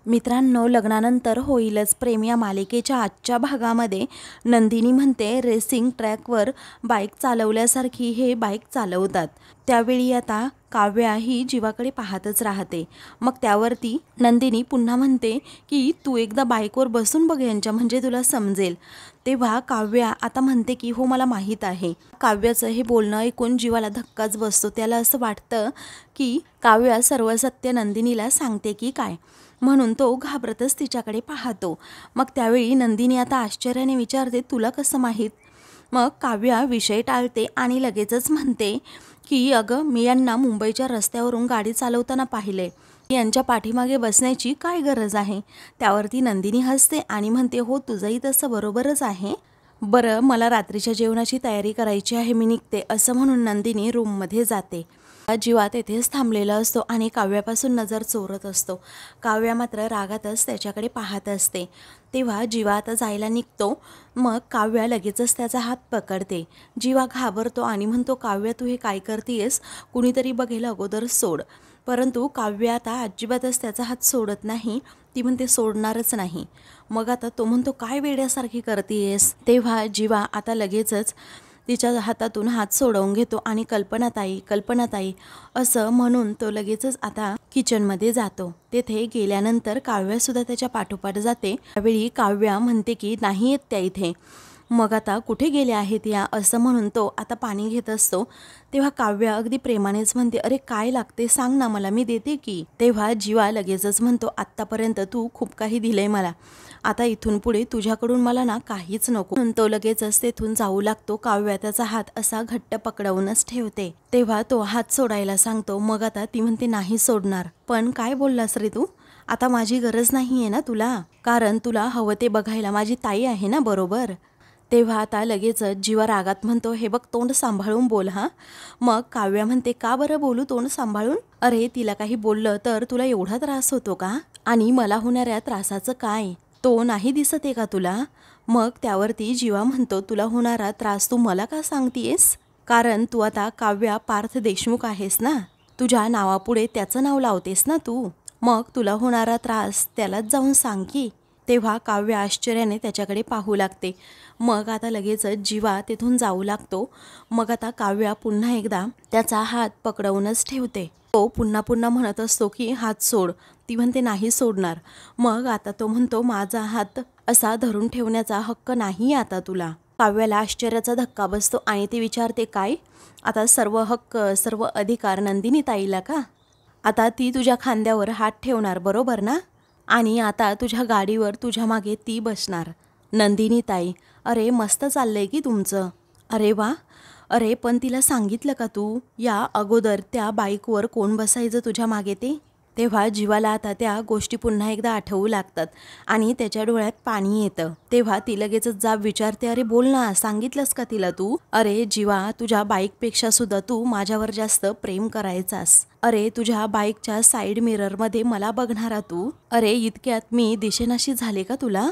मित्रांनो, लग्नानंतर होईलच प्रेम या मालिकेच्या आजच्या भागामध्ये नंदिनी म्हणते रेसिंग ट्रॅकवर बाईक चालवल्यासारखी हे बाईक चालवतात। त्यावेळी आता काव्या ही जीवाकडे पाहतच राहते। मग त्यावरती नंदिनी पुन्हा म्हणते की तू एकदा बाईकवर बसून बघ यांच्या, म्हणजे तुला समजेल। तेव्हा काव्या आता म्हणते की हो मला माहीत आहे। काव्याचं हे बोलणं ऐकून जीवाला धक्काच बसतो। त्याला असं वाटतं की काव्या सर्व सत्य नंदिनीला सांगते की काय, म्हणून तो घाबरतच तिच्याकडे पाहतो। मग त्यावेळी नंदिनी आता आश्चर्याने विचारते तुला कसं माहीत। मग काव्या विषय टाळते आणि लगेचच म्हणते की अगं मी यांना मुंबईच्या रस्त्यावरून गाडी चालवताना पाहिले, यांच्या पाठीमागे बसण्याची काय गरज आहे। त्यावरती नंदिनी हसते आणि म्हणते हो तुझंही तसं बरोबरच आहे। बरं मला रात्रीच्या जेवणाची तयारी करायची आहे, मी निघते, असं म्हणून नंदिनी रूममध्ये जाते। जीवा तेथेच थांबलेला असतो आणि काव्यापासून नजर चोरत असतो। काव्या मात्र रागातच त्याच्याकडे पाहत असते। तेव्हा जीवा आता जायला निघतो। मग काव्या लगेचच त्याचा हात पकडते। जीवा घाबरतो आणि म्हणतो काव्या तू हे काय करतेस, कुणीतरी बघेल, अगोदर सोड। परंतु काव्या आता अजिबातच त्याचा हात सोडत नाही। ती म्हणते सोडणारच नाही। मग आता तो म्हणतो काय वेड्यासारखी करतेस। तेव्हा जीवा आता लगेचच तिच्या हातातून हात सोडवून घेतो आणि कल्पनाताई कल्पनाताई असं म्हणून तो लगेचच आता किचनमध्ये जातो। तेथे गेल्यानंतर काव्यासुद्धा त्याच्या पाठोपाठ जाते। त्यावेळी काव्या म्हणते की नाही येत त्या इथे। मग आता कुठे गेल्या आहेत या, असं म्हणून तो आता पाणी घेत असतो। तेव्हा काव्या अगदी प्रेमानेच म्हणते अरे काय लागते सांग ना मला, मी देते की। तेव्हा जीवा लगेचच म्हणतो आत्तापर्यंत तू खूप काही दिलंय मला, आता इथून पुढे तुझ्याकडून मला ना काहीच नको। तो लगेचच तेथून जाऊ लागतो। काव्या त्याचा हात असा घट्ट पकडवूनच ठेवते। तेव्हा तो हात सोडायला सांगतो। मग आता ती म्हणते नाही सोडणार। पण काय बोललास रे तू, आता माझी गरज नाहीये ना तुला, कारण तुला हवं ते बघायला माझी ताई आहे ना बरोबर। तेव्हा आता लगेचच जीवा रागात म्हणतो हे बघ तोंड सांभाळून बोल हा। मग काव्या म्हणते का बरं बोलू तोंड सांभाळून, अरे तिला काही बोललं तर तुला एवढा त्रास होतो का, आणि मला होणाऱ्या त्रासाचं काय तो नाही दिसत आहे का तुला। मग त्यावरती जीवा म्हणतो तुला होणारा त्रास तू मला का सांगतेस, कारण तू आता काव्या पार्थ देशमुख आहेस ना, तुझ्या नावापुढे त्याचं नाव लावतेस ना तू, मग तुला होणारा त्रास त्यालाच जाऊन सांग की। तेव्हा काव्या आश्चर्याने त्याच्याकडे पाहू लागते। मग आता लगेचच जीवा तिथून जाऊ लागतो। मग आता काव्या पुन्हा एकदा त्याचा हात पकडवूनच ठेवते। तो पुन्हा पुन्हा म्हणत असतो की हात सोड, ती म्हणते नाही सोडणार। मग आता तो म्हणतो माझा हात असा धरून ठेवण्याचा हक्क नाही आता तुला। काव्याला आश्चर्याचा धक्का बसतो आणि ती विचारते काय, आता सर्व हक्क सर्व अधिकार नंदिनी ताईला का, आता ती तुझ्या खांद्यावर हात ठेवणार बरोबर ना, आणि आता तुझ्या गाडीवर तुझ्या मागे ती बसणार नंदिनी ताई। अरे मस्त चाललंय की तुमचं, अरे वा, अरे पण तिला सांगितलं का तू या अगोदर त्या बाईकवर कोण बसायचं तुझ्या मागे ते। तेव्हा जीवाला आता त्या गोष्टी पुन्हा एकदा आठवू लागतात आणि त्याच्या डोळ्यात पाणी येतं। तेव्हा ती लगेचच जाब विचारते अरे बोल ना, सांगितलंस का तिला तू, अरे जीवा तुझ्या बाईकपेक्षा सुद्धा तू माझ्यावर जास्त प्रेम करायचास, अरे तुझ्या बाईकच्या साईड मिररमध्ये मला बघणारा तू, अरे इतक्यात मी दिशेनाशी झाले का तुला,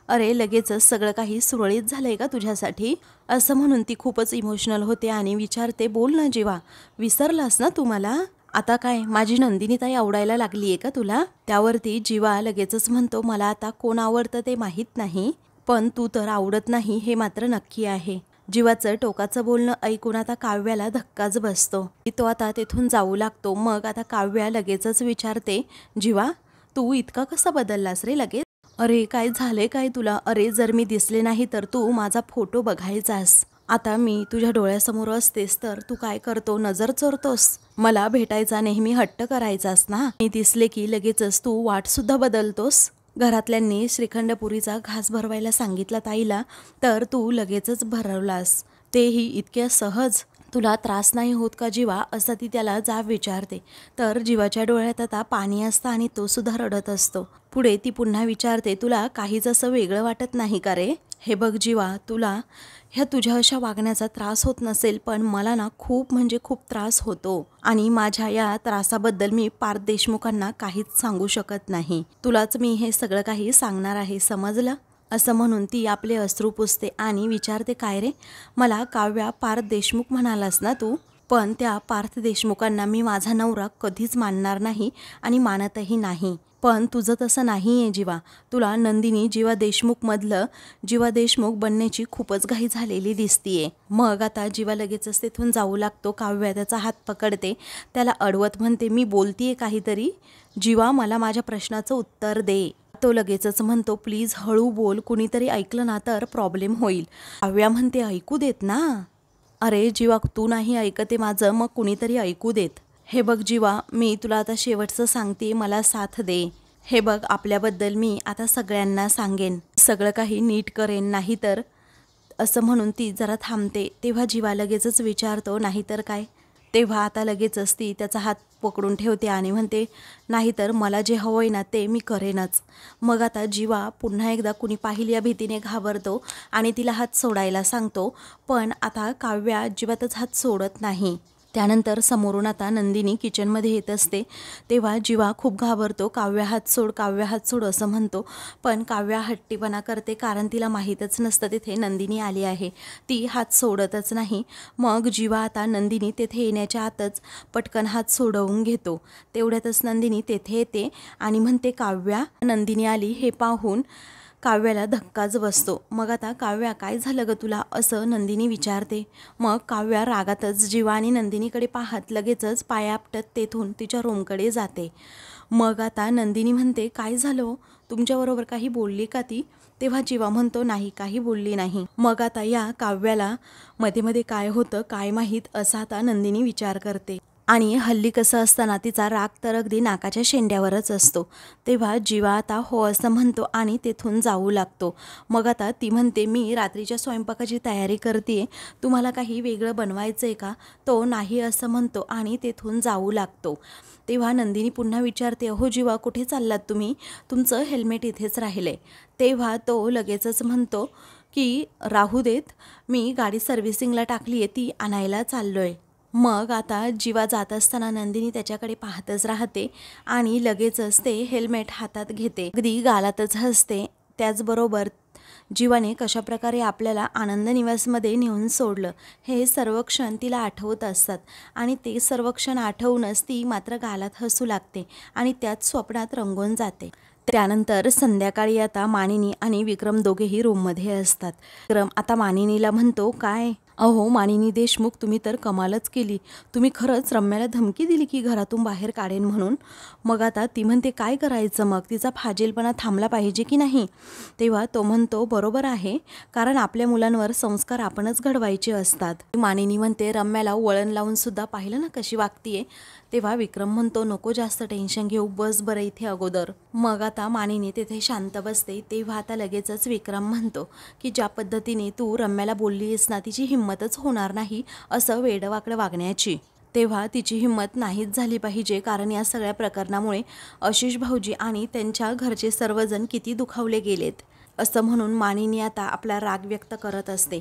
अरे लगेचच सगळं काही सुरळीत झालंय का तुझ्यासाठी, असं म्हणून ती खूपच इमोशनल होते आणि विचारते बोल ना जीवा, विसरलास ना तू मला, आता काय माझी नंदिनी ताई आवडायला लागली आहे का तुला। त्यावरती जीवा लगेचच म्हणतो मला आता कोण आवडतं ते माहीत नाही, पण तू तर आवडत नाही हे मात्र नक्की आहे। जीवाचं टोकाचं बोलणं ऐकून आता काव्याला धक्काच बसतो। तो आता तेथून जाऊ लागतो। मग आता काव्या लगेचच विचारते जीवा तू इतका कसा बदललास रे लगेच, अरे काय झाले काय तुला, अरे जर मी दिसले नाही तर तू माझा फोटो बघायचास, आता मी तुझ्या डोळ्यासमोर असतेस तर तू काय करतो नजर चोरतोस, मला भेटायचा नेहमी हट्ट करायचास ना, मी दिसले की लगेचच तू वाट सुद्धा बदलतोस। घरातल्यांनी श्रीखंडपुरीचा घास भरवायला सांगितला ताईला तर तू लगेचच भरवलास, तेही इतक्या सहज, तुला त्रास नाही होत का जीवा, असं ती त्याला जाब विचारते। तर जीवाच्या डोळ्यात आता पाणी असतं आणि तो सुद्धा रडत असतो। पुढे ती पुन्हा विचारते तुला काहीच असं वेगळं वाटत नाही का रे, हे बघ जीवा तुला ह्या तुझ्या अशा वागण्याचा त्रास होत नसेल, पण मला ना खूप म्हणजे खूप त्रास होतो आणि माझ्या या त्रासाबद्दल मी पार्थ देशमुखांना काहीच सांगू शकत नाही, तुलाच मी हे सगळं काही सांगणार आहे समजलं, असं म्हणून ती आपले अश्रू पुसते आणि विचारते काय रे, मला काव्या पार्थ देशमुख म्हणालास ना तू, पण त्या पार्थ देशमुखांना मी माझा नवरा कधीच मानणार नाही आणि मानतही नाही, पण तुझं तसं नाही आहे जीवा. तुला नंदिनी जीवा देशमुखमधलं जीवा देशमुख बनण्याची खूपच घाई झालेली दिसतीये. मग आता जीवा लगेचच तिथून जाऊ लागतो. काव्या त्याचा हात पकडते, त्याला अडवत म्हणते, मी बोलतीये काहीतरी. जीवा, मला माझ्या प्रश्नाचं उत्तर दे. तो लगेचच म्हणतो, प्लीज हळू बोल, कुणीतरी ऐकलं ना तर प्रॉब्लेम होईल. काव्या म्हणते, ऐकू देत ना. अरे जीवा, तू नाही ऐकते माझं, मग कुणीतरी ऐकू देत. हे बघ जीवा, मी तुला आता शेवटचं सांगते, मला साथ दे. हे बघ, आपल्याबद्दल मी आता सगळ्यांना सांगेन, सगळं काही नीट करेन. नाहीतर असं म्हणून ती जरा थांबते. तेव्हा जीवा लगेचच विचारतो, नाहीतर काय. तेव्हा आता लगेचच ती त्याचा हात पकडून ठेवते आणि म्हणते, नाहीतर मला जे हवंय ना ते मी करेनच. मग आता जीवा पुन्हा एकदा कुणी पाहिल या भीतीने घाबरतो आणि तिला हात सोडायला सांगतो. पण आता काव्या अजिबातच हात सोडत नाही. त्यानंतर समोरून आता नंदिनी किचनमध्ये येत असते. तेव्हा जीवा खूप घाबरतो. काव्या हात सोड, काव्या हात सोड असं म्हणतो. पण काव्या हट्टीपणा करते, कारण तिला माहीतच नसतं तिथे नंदिनी आली आहे. ती हात सोडतच नाही. मग जीवा आता नंदिनी तेथे येण्याच्या आतच पटकन हात सोडवून घेतो. तेवढ्यातच नंदिनी तेथे येते आणि म्हणते, काव्या. नंदिनी आली हे पाहून काव्याला धक्काच बसतो. मग आता काव्या, काय झालं ग तुला, असं नंदिनी विचारते. मग काव्या रागातच जीवा आणि नंदिनीकडे पाहत लगेचच पाया आपटत तेथून तिच्या रूमकडे जाते. मग आता नंदिनी म्हणते, काय झालं, तुमच्याबरोबर काही बोलली का ती. तेव्हा जीवा म्हणतो, नाही, काही बोलली नाही. मग आता या काव्याला मध्ये मध्ये काय होतं काय माहीत, असा आता नंदिनी विचार करते. आणि हल्ली कसं असताना तिचा राग तर अगदी नाकाच्या शेंड्यावरच असतो. तेव्हा जीवा आता हो असं म्हणतो आणि तेथून जाऊ लागतो. मग आता ती म्हणते, मी रात्रीच्या स्वयंपाकाची तयारी करते, तुम्हाला काही वेगळं बनवायचं आहे का. तो नाही असं म्हणतो आणि तेथून जाऊ लागतो. तेव्हा नंदिनी पुन्हा विचारते, हो जीवा, कुठे चाललात तुम्ही, तुमचं हेल्मेट इथेच राहिलंय. तेव्हा तो लगेचच म्हणतो की राहू देत, मी गाडी सर्व्हिसिंगला टाकली आहे, ती आणायला चाललोय. मग आता जीवा जात असताना नंदिनी त्याच्याकडे पाहतच राहते आणि लगेचच ते हेल्मेट हातात घेते, अगदी गालातच हसते. त्याचबरोबर जीवाने कशाप्रकारे आपल्याला आनंद निवासमध्ये नेऊन सोडलं हे सर्व क्षण तिला आठवत असतात आणि ते सर्व क्षण आठवूनच ती मात्र गालात हसू लागते आणि त्याच स्वप्नात रंगून जाते. त्यानंतर संध्याकाळी आता मानिनी आणि विक्रम दोघेही रूममध्ये असतात. विक्रम आता मानिनीला म्हणतो, काय अहो मानिनी देशमुख, तुम्ही तर कमालच केली. तुम्ही खरंच रम्याला धमकी दिली की घरातून बाहेर काढेन म्हणून. मग आता ती म्हणते, काय करायचं मग, तिचा फाजीलपणा थांबला पाहिजे की नाही. तेव्हा तो म्हणतो, बरोबर आहे, कारण आपल्या मुलांवर संस्कार आपणच घडवायचे असतात. मानिनी म्हणते, रम्याला वळण लावून सुद्धा पाहिलं ना कशी वागतीये. तेव्हा विक्रम म्हणतो, नको जास्त टेन्शन घेऊ, बस बरं इथे अगोदर. मग आता मानिनी तिथे शांत बसते. तेव्हा आता लगेचच विक्रम म्हणतो की ज्या पद्धतीने तू रम्याला बोललीस ना, तिची हिंमतच होणार नाही असं वेडवाकडं वागण्याची. तेव्हा तिची हिंमत नाहीच झाली पाहिजे, कारण या सगळ्या प्रकरणामुळे आशिष भाऊजी आणि त्यांच्या घरचे सर्वजण किती दुखावले गेलेत, असं म्हणून मानिनी आता आपला राग व्यक्त करत असते.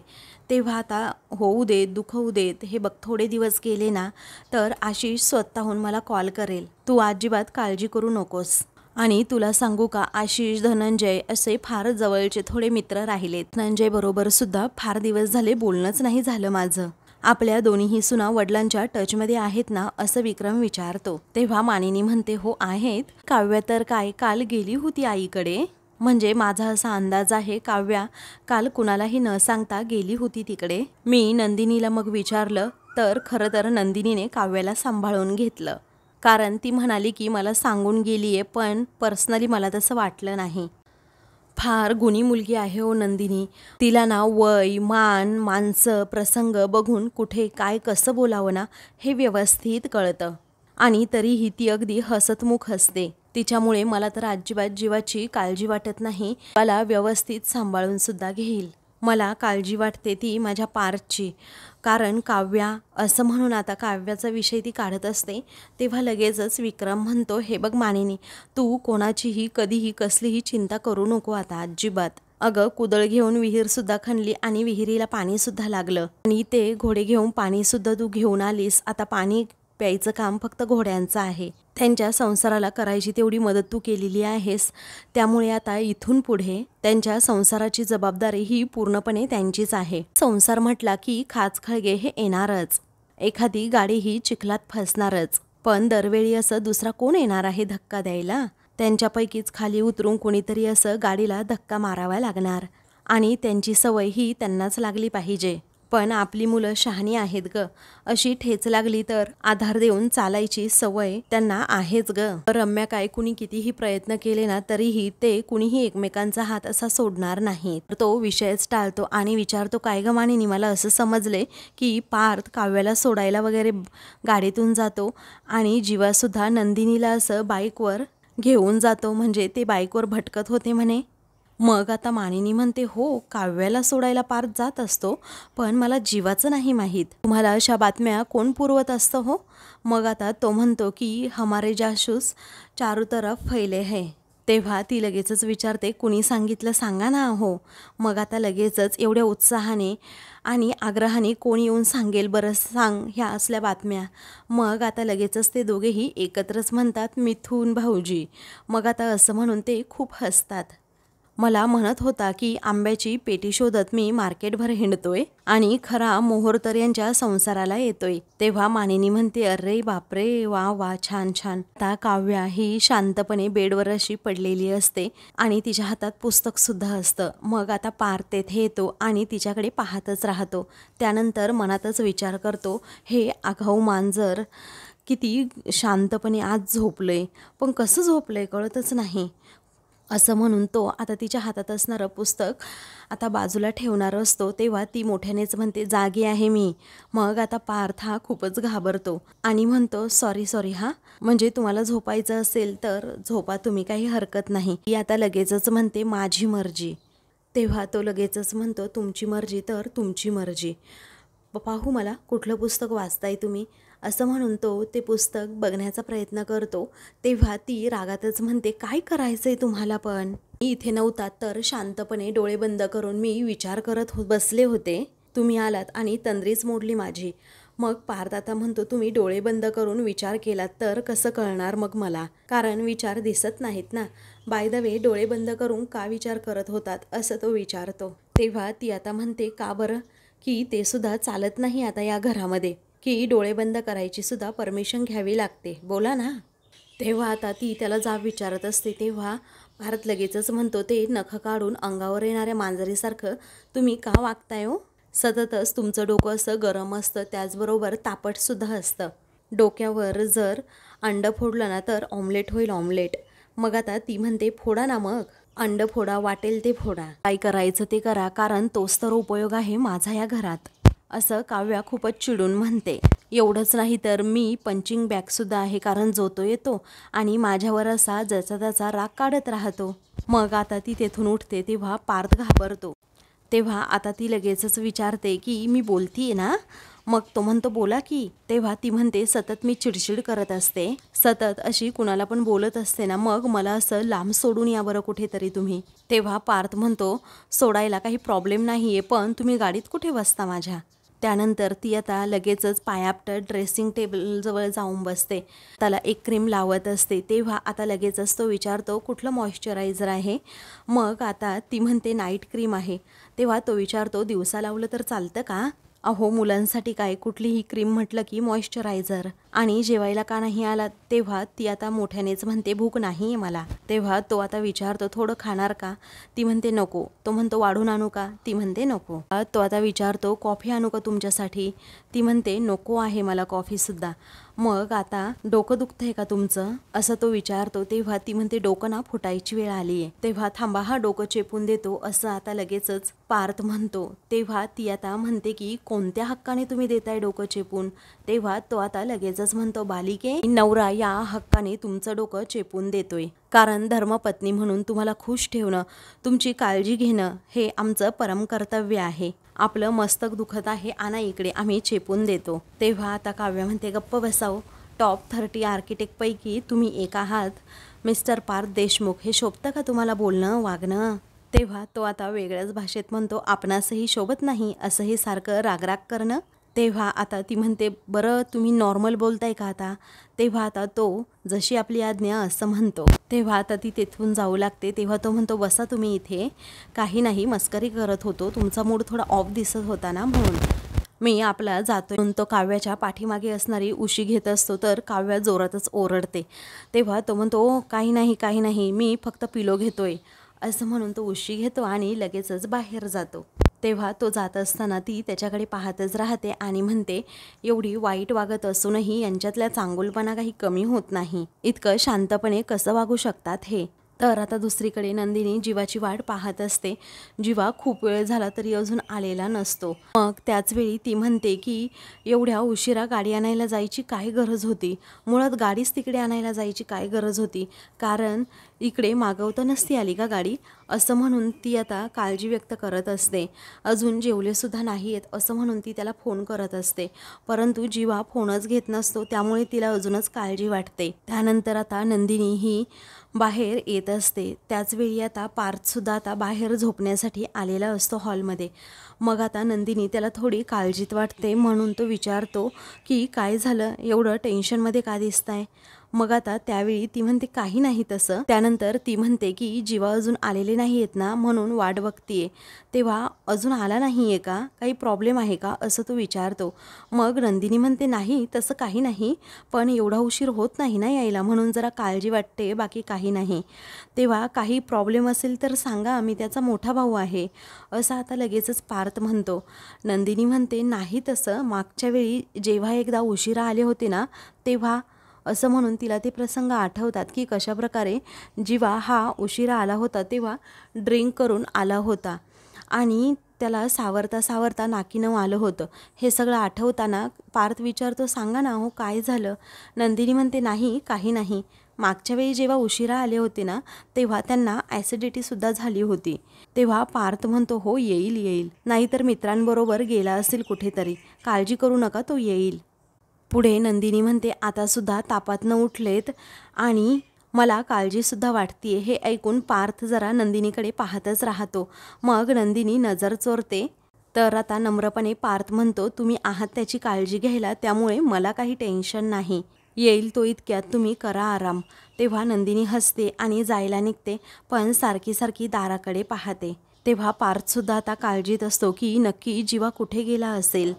तेव्हा आता होऊ देत, दुखवू देत, हे बघ थोडे दिवस गेले ना तर आशिष स्वतःहून मला कॉल करेल, तू अजिबात काळजी करू नकोस. आणि तुला सांगू का, आशिष, धनंजय असे फार जवळचे थोडे मित्र राहिलेत. धनंजय बरोबर सुद्धा फार दिवस झाले बोलणंच नाही झालं माझं. आपल्या दोन्हीही सुना वडिलांच्या टचमध्ये आहेत ना, असं विक्रम विचारतो. तेव्हा मानिनी म्हणते, हो आहेत. काव्या तर काय काल गेली होती आईकडे, म्हणजे माझा असा अंदाज आहे काव्या काल कुणालाही न सांगता गेली होती तिकडे. मी नंदिनीला मग विचारलं तर खरं तर नंदिनीने काव्याला सांभाळून घेतलं, कारण ती म्हणाली की मला सांगून गेली आहे, पण पर्सनली मला तसं वाटलं नाही. फार गुणी मुलगी आहे हो नंदिनी. तिला ना वय, मान, माणसं, प्रसंग बघून कुठे काय कसं बोलावं ना हे व्यवस्थित कळतं. आणि तरीही ती अगदी हसतमुख असते. तिच्यामुळे मला तर अजिबात जीवाची काळजी वाटत नाही. मला व्यवस्थित सांभाळून सुद्धा घेईल. मला काळजी वाटते ती माझ्या पार्थची, कारण काव्या असं म्हणून आता काव्याचा विषय ती काढत असते. तेव्हा लगेचच विक्रम म्हणतो, हे बघ मानिनी, तू कोणाचीही कधीही कसलीही चिंता करू नको आता अजिबात. अगं कुदळ घेऊन विहीरसुद्धा खणली आणि विहिरीला पाणीसुद्धा लागलं आणि ते घोडे घेऊन पाणीसुद्धा तू घेऊन आलीस. आता पाणी प्यायचं काम फक्त घोड्यांचं आहे. त्यांच्या संसाराला करायची तेवढी मदत तू केलेली आहेस, त्यामुळे आता इथून पुढे त्यांच्या संसाराची जबाबदारी ही पूर्णपणे त्यांचीच आहे. संसार म्हटला की खाचखळगे हे येणारच, एखादी गाडी ही चिखलात फसणारच, पण दरवेळी असं दुसरा कोण येणार आहे धक्का द्यायला. त्यांच्यापैकीच खाली उतरून कोणीतरी असं गाडीला धक्का मारावा लागणार आणि त्यांची सवय ही त्यांनाच लागली पाहिजे. पण आपली मुलं शहाणी आहेत ग. अशी ठेच लागली तर आधार देऊन चालायची सवय त्यांना आहेच ग. रम्या काय कुणी कितीही प्रयत्न केले ना तरीही ते कुणीही एकमेकांचा हात असा सोडणार नाही. तो विषयच टाळतो आणि विचारतो, काय ग मानिनी, मला असं समजले की पार्थ काव्याला सोडायला वगैरे गाडीतून जातो आणि जीवासुद्धा नंदिनीला असं बाईकवर घेऊन जातो, म्हणजे ते बाईकवर भटकत होते म्हणे. मग आता मानिनी म्हणते, हो काव्याला सोडायला पार्थ जात असतो, पण मला जीवाचं नाही माहीत. तुम्हाला अशा बातम्या कोण पुरवत असतं हो? मग आता तो म्हणतो की हमारे जासूस चारू तरफ फैले है. तेव्हा ती लगेचच विचारते, कुणी सांगितलं सांगा ना हो. मग आता लगेचच एवढ्या उत्साहाने आणि आग्रहाने कोण येऊन सांगेल बरं, सांग ह्या असल्या बातम्या. मग आता लगेचच ते दोघेही एकत्रच म्हणतात, मिथून भाऊजी. मग आता असं म्हणून ते खूप हसतात. मला म्हणत होता की आंब्याची पेटी शोधत मी मार्केटभर हिंडतोय आणि खरा मोहोर तर यांच्या संसाराला येतोय. तेव्हा मानिनी म्हणते, अरे बापरे, वा वा, छान छान. आता काव्या ही शांतपणे बेडवर अशी पडलेली असते आणि तिच्या हातात पुस्तक सुद्धा असतं. मग आता पार्थ तेथे येतो आणि तिच्याकडे पाहतच राहतो. त्यानंतर मनातच विचार करतो, हे आगाऊ मांजर किती शांतपणे आज झोपलंय, पण कसं झोपलंय कळतच नाही. असं म्हणून तो आता तिच्या हातात असणारं पुस्तक आता बाजूला ठेवणार असतो. तेव्हा ती मोठ्यानेच म्हणते, जागी आहे मी. मग आता पार्थ हा खूपच घाबरतो आणि म्हणतो, सॉरी सॉरी हां, म्हणजे तुम्हाला झोपायचं असेल तर झोपा तुम्ही, काही हरकत नाही. ती आता लगेचच म्हणते, माझी मर्जी. तेव्हा तो लगेचच म्हणतो, तुमची मर्जी तर तुमची मर्जी, पाहू मला कुठलं पुस्तक वाचताय तुम्ही. असं म्हणून तो ते पुस्तक बघण्याचा प्रयत्न करतो. तेव्हा ती रागातच म्हणते, काय करायचंय तुम्हाला पण? मी इथे नव्हता तर शांतपणे डोळे बंद करून मी विचार करत बसले होते. तुम्ही आलात आणि तंद्रीच मोडली माझी. मग पार्थ आता म्हणतो, तुम्ही डोळे बंद करून विचार केलात तर कसं कळणार मग मला, कारण विचार दिसत नाहीत ना. बाय द वे, डोळे बंद करून का विचार करत होतात असं तो विचारतो. तेव्हा ती आता म्हणते, का बरं, की ते सुद्धा चालत नाही आता या घरामध्ये, की डोळे बंद करायची सुद्धा परमिशन घ्यावी लागते, बोला ना. तेव्हा आता ती त्याला जाब विचारत असते. तेव्हा पार्थ लगेचच म्हणतो, ते नख काढून अंगावर येणाऱ्या मांजरीसारखं तुम्ही का वागताय हो? सततच तुमचं डोकं असं गरम असतं, त्याचबरोबर तापटसुद्धा असतं. डोक्यावर जर अंड फोडलं ना तर ऑमलेट होईल, ऑमलेट. मग आता ती म्हणते, फोडा ना मग, अंड फोडा, वाटेल ते फोडा, काय करायचं ते करा, कारण तोच तर उपयोग आहे माझा या घरात. असं काव्या खूपच चिडून म्हणते. एवढंच नाही तर मी पंचिंग बॅगसुद्धा आहे, कारण जो तो येतो आणि माझ्यावर असा ज्याचा त्याचा राग काढत राहतो. मग आता ती तेथून उठते. तेव्हा पार्थ घाबरतो. तेव्हा आता ती लगेचच विचारते की मी बोलतीये ना. मग तो म्हणतो, बोला की. तेव्हा ती म्हणते, सतत मी चिडचिड करत असते, सतत अशी कुणाला पण बोलत असते ना, मग मला असं लांब सोडून या बरं कुठेतरी तुम्ही. तेव्हा पार्थ म्हणतो, सोडायला काही प्रॉब्लेम नाही आहे, पण तुम्ही गाडीत कुठे बसता माझ्या. त्यानंतर ती आता लगेचच पायापटत ड्रेसिंग टेबलजवळ जाऊन बसते, त्याला एक क्रीम लावत असते. तेव्हा आता लगेचच तो विचारतो, कुठलं मॉइश्चरायझर आहे. मग आता ती म्हणते, नाईट क्रीम आहे. तेव्हा तो विचारतो, दिवसा लावलं तर चालतं का? अहो, मुलांसाठी काय कुठलीही क्रीम म्हटलं की मॉइश्चरायझर. आणि जेवायला का नाही आला? तेव्हा ती आता मोठ्यानेच म्हणते, भूक नाही आहे मला. तेव्हा तो आता विचारतो, थोडं खाणार का? ती म्हणते नको. तो म्हणतो, वाढून आणू का? ती म्हणते नको. तो आता विचारतो, कॉफी आणू का तुमच्यासाठी? ती म्हणते, नको आहे मला कॉफीसुद्धा. मग आता डोकं दुखतंय का तुमचं? असं तो विचारतो. तेव्हा ती म्हणते, डोकं ना फुटायची वेळ आली आहे. तेव्हा थांबा, हा डोकं चेपून देतो, असं आता लगेचच पार्थ म्हणतो. तेव्हा ती आता म्हणते की कोणत्या हक्काने तुम्ही देताय डोकं चेपून? तेव्हा तो आता लगेचच म्हणतो, बालिके, नवरा या हक्काने तुमचं डोकं चेपून देतोय, कारण धर्मपत्नी म्हणून तुम्हाला खुश ठेवणं, तुमची काळजी घेणं हे आमचं परम कर्तव्य आहे. आपलं मस्तक दुखत आहे, आणा इकडे, आम्ही चेपून देतो. तेव्हा आता काव्या म्हणते, गप्प बसाव, टॉप 30 आर्किटेक्टपैकी तुम्ही एक आहात, मिस्टर पार्थ देशमुख. हे शोभतं का तुम्हाला बोलणं वागणं? तेव्हा तो आता वेगळ्याच भाषेत म्हणतो, आपणासही शोभत नाही असं हे सारखं रागराग करणं. तेव्हा आता ती म्हणते, बरं तुम्ही नॉर्मल बोलताय का आता? तेव्हा आता तो, जशी आपली आज्ञा असं म्हणतो. तेव्हा आता ती तेथून जाऊ लागते. तेव्हा तो म्हणतो, बसा तुम्ही इथे, काही नाही, मस्करी करत होतो, तुमचा मूड थोडा ऑफ दिसत होता ना म्हणून. मी आपला जातोय म्हणून तो काव्याच्या पाठीमागे असणारी उशी घेत असतो, तर काव्या जोरातच ओरडते. तेव्हा तो म्हणतो, "ओ काही नाही काही नाही, मी फक्त पिलो घेतोय." असं म्हणून तो उशी घेतो आणि लगेचच बाहेर जातो. तेव्हा तो जात असताना ती त्याच्याकडे पाहतच राहते आणि म्हणते, एवढी वाईट वागत असूनही यांच्यातल्या चांगुलपणा काही कमी होत नाही. इतकं शांतपणे कसं वागू शकतात हे. तर आता दुसरीकडे नंदिनी जीवाची वाट पाहत असते. जीवा खूप वेळ झाला तरी अजून आलेला नसतो. मग त्याचवेळी ती म्हणते की एवढ्या उशिरा गाडी आणायला जायची काय गरज होती. मुळात गाडीच तिकडे आणायला जायची काय गरज होती, कारण इकडे मागवता नसती आली का गाडी. असं म्हणून ती आता काळजी व्यक्त करत असते. अजून जेवलेसुद्धा नाही आहेत असं म्हणून ती त्याला फोन करत असते, परंतु जीवा फोनच घेत नसतो. त्यामुळे तिला अजूनच काळजी वाटते. त्यानंतर आता नंदिनी ही बाहेर येत असते. त्याचवेळी आता पार्थसुद्धा आता बाहेर झोपण्यासाठी आलेला असतो हॉलमध्ये. मग आता नंदिनी त्याला थोडी काळजीत वाटते, म्हणून तो विचारतो की काय झालं, एवढं टेन्शनमध्ये का दिसताय. मग आता त्यावेळी ती म्हणते काही नाही तसं. त्यानंतर ती म्हणते की जीवा अजून आलेले नाही आहेत ना, म्हणून वाट बघतीये. तेव्हा अजून आला नाही आहे का, काही प्रॉब्लेम आहे का असं तो विचारतो. मग नंदिनी म्हणते नाही तसं काही नाही, पण एवढा उशीर होत नाही ना यायला, म्हणून जरा काळजी वाटते, बाकी काही नाही. तेव्हा काही प्रॉब्लेम असेल तर सांगा, मी त्याचा मोठा भाऊ आहे असं आता लगेचच पार्थ म्हणतो. नंदिनी म्हणते नाही तसं, मागच्या वेळी जेव्हा एकदा उशिरा आले होते ना तेव्हा, असं म्हणून तिला ते प्रसंग आठवतात की कशाप्रकारे जीवा हा उशिरा आला होता तेव्हा ड्रिंक करून आला होता आणि त्याला सावरता सावरता नाकीनऊ आलं होतं. हे सगळं आठवताना पार्थ विचारतो, सांगा ना हो काय झालं. नंदिनी म्हणते नाही काही नाही, मागच्या वेळी जेव्हा उशिरा आले होते ना तेव्हा त्यांना ॲसिडिटीसुद्धा झाली होती. तेव्हा पार्थ म्हणतो, हो येईल येईल, नाहीतर मित्रांबरोबर गेला असेल कुठेतरी, काळजी करू नका तो येईल. पुढे नंदिनी म्हणते आतासुद्धा तापातनं उठलेत आणि मला काळजीसुद्धा वाटतीये. हे ऐकून पार्थ जरा नंदिनीकडे पाहतच राहतो. मग नंदिनी नजर चोरते. तर आता नम्रपणे पार्थ म्हणतो, तुम्ही आहात त्याची काळजी घ्यायला, त्यामुळे मला काही टेन्शन नाही, येईल तो इतक्यात, तुम्ही करा आराम. तेव्हा नंदिनी हसते आणि जायला निघते, पण सारखी सारखी दाराकडे पाहते. तेव्हा पार्थसुद्धा आता काळजीत असतो की नक्की जीवा कुठे गेला असेल.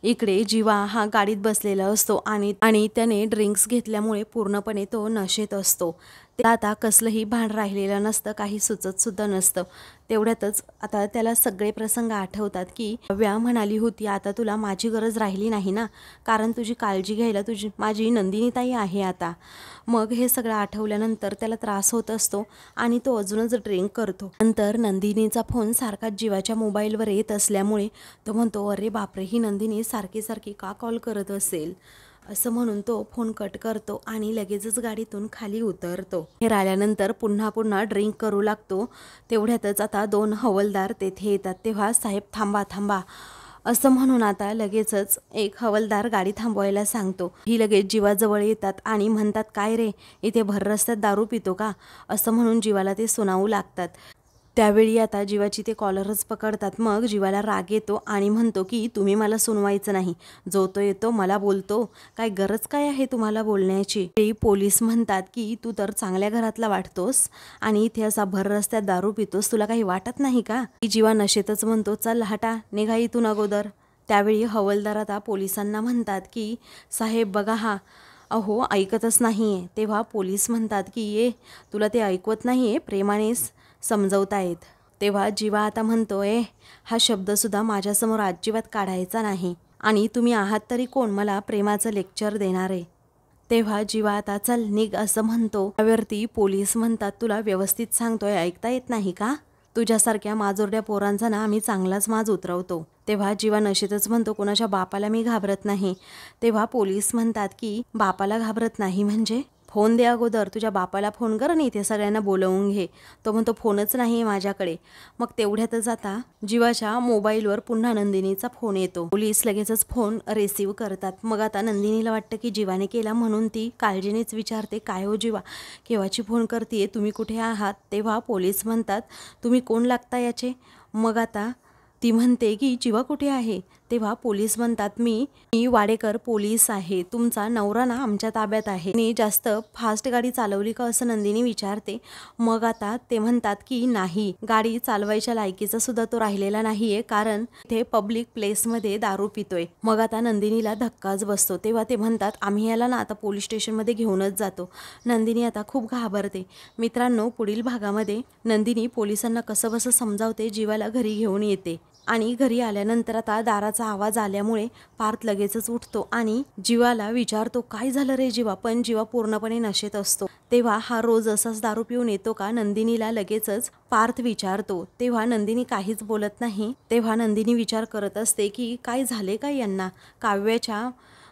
इकडे जीवा हा गाडीत बसलेला असतो आणि त्याने ड्रिंक्स घेतल्यामुळे पूर्णपणे तो नशेत असतो. त्याला आता कसलंही भान राहिलेलं नसतं, काही सुचतसुद्धा नसतं. तेवढ्यातच आता त्याला सगळे प्रसंग आठवतात की काव्या म्हणाली होती, आता तुला माझी गरज राहिली नाही ना, कारण तुझी काळजी घ्यायला माझी नंदिनी ताई आहे आता. मग हे सगळं आठवल्यानंतर त्याला त्रास होत असतो आणि तो अजूनच ड्रिंक करतो. नंतर नंदिनीचा फोन सारखाच जीवाच्या मोबाईलवर येत असल्यामुळे तो म्हणतो, अरे बापरे, ही नंदिनी सारखी सारखी का कॉल करत असेल. असं म्हणून तो फोन कट करतो आणि लगेचच गाडीतून खाली उतरतो. बाहेर आल्यानंतर पुन्हा पुन्हा ड्रिंक करू लागतो. तेवढ्यातच आता 2 हवालदार तेथे येतात. तेव्हा साहेब थांबा थांबा असं म्हणून आता लगेचच एक हवालदार गाडी थांबवायला सांगतो. ही लगेच जीवाजवळ येतात आणि म्हणतात, काय रे, इथे भर रस्त्यात दारू पितो का, असं म्हणून जीवाला ते सुनावू लागतात. त्यावेळी आता जीवाची ते कॉलरच पकडतात. मग जीवाला राग येतो आणि म्हणतो की तुम्ही मला सुनवायचं नाही, जो तो येतो मला बोलतो, काय गरज काय आहे तुम्हाला बोलण्याची. ते पोलीस म्हणतात की तू तर चांगल्या घरातला वाटतोस आणि इथे असा भर रस्त्यात दारू पितोस, तुला काही वाटत नाही का. जीवा नशेतच म्हणतो, चल हटा, निघा इथून अगोदर. त्यावेळी हवालदार आता पोलिसांना म्हणतात की साहेब बघा हा अहो ऐकतच नाही आहे. तेव्हा पोलीस म्हणतात की ये, तुला ते ऐकवत नाही आहे, प्रेमानेच समजवतायत. तेव्हा जीवा आता म्हणतोय, हा शब्दसुद्धा माझ्यासमोर अजिबात काढायचा नाही आणि तुम्ही आहात तरी कोण मला प्रेमाचं लेक्चर देणारे. तेव्हा जीवा आता चल निघ असं म्हणतो. त्यावरती पोलीस म्हणतात, तुला व्यवस्थित सांगतोय, ऐकता येत नाही का, तुझ्यासारख्या माजोरड्या पोरांचा ना आम्ही चांगलाच माज उतरवतो. तेव्हा जीवा नशेतच म्हणतो, कोणाच्या बापाला मी घाबरत नाही. तेव्हा पोलीस म्हणतात की बापाला घाबरत नाही म्हणजे, फोन दे अगोदर, तुझ्या बापाला फोन कर आणि इथे सगळ्यांना बोलवून घे. तो म्हणतो फोनच नाही आहे माझ्याकडे. मग तेवढ्यातच आता जीवाच्या मोबाईलवर पुन्हा नंदिनीचा फोन येतो. पोलीस लगेचच फोन रिसीव्ह करतात. मग आता नंदिनीला वाटतं की जीवाने केला, म्हणून ती काळजीनेच विचारते, काय हो जीवा, केव्हाची फोन करते, तुम्ही कुठे आहात. तेव्हा पोलीस म्हणतात, तुम्ही कोण लागता याचे. मग आता ती म्हणते की जीवा कुठे आहे? तेव्हा पोलीस म्हणतात मी वाडेकर पोलीस आहे, तुमचा नवरा ना आमच्या ताब्यात आहे. मी जास्त फास्ट गाडी चालवली का असं नंदिनी विचारते. मग आता ते म्हणतात की नाही, गाडी चालवायच्या लायकीचा सुद्धा तो राहिलेला नाहीये, कारण ते पब्लिक प्लेसमध्ये दारू पितोय. मग आता नंदिनीला धक्काच बसतो. तेव्हा ते म्हणतात आम्ही याला ना आता पोलीस स्टेशनमध्ये घेऊनच जातो. नंदिनी आता खूप घाबरते. मित्रांनो, पुढील भागामध्ये नंदिनी पोलिसांना कसं बसं समजावते, जीवाला घरी घेऊन येते. आणि घरी आल्यानंतर आता दाराचा आवाज आल्यामुळे पार्थ लगेचच उठतो आणि जीवाला विचारतो काय झालं रे जीवा, पण जीवा पूर्णपणे नशेत असतो. तेव्हा हा रोज असाच दारू पिऊन येतो का, नंदिनीला लगेचच पार्थ विचारतो. तेव्हा नंदिनी काहीच बोलत नाही. तेव्हा नंदिनी विचार करत असते की काय झाले काय यांना. काव्याच्या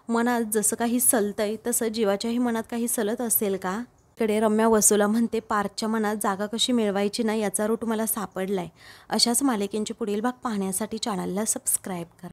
मनात जसं काही सलतंय तसं जीवाच्याही मनात काही सलत असेल का. इकडे रम्या वसूला म्हणते पार्थच्या मनात जागा कशी मिळवायची ना याचा रूट मला सापडलाय. अशाच मालिकेंचे पुढील भाग पाहण्यासाठी चॅनलला सबस्क्राईब करा.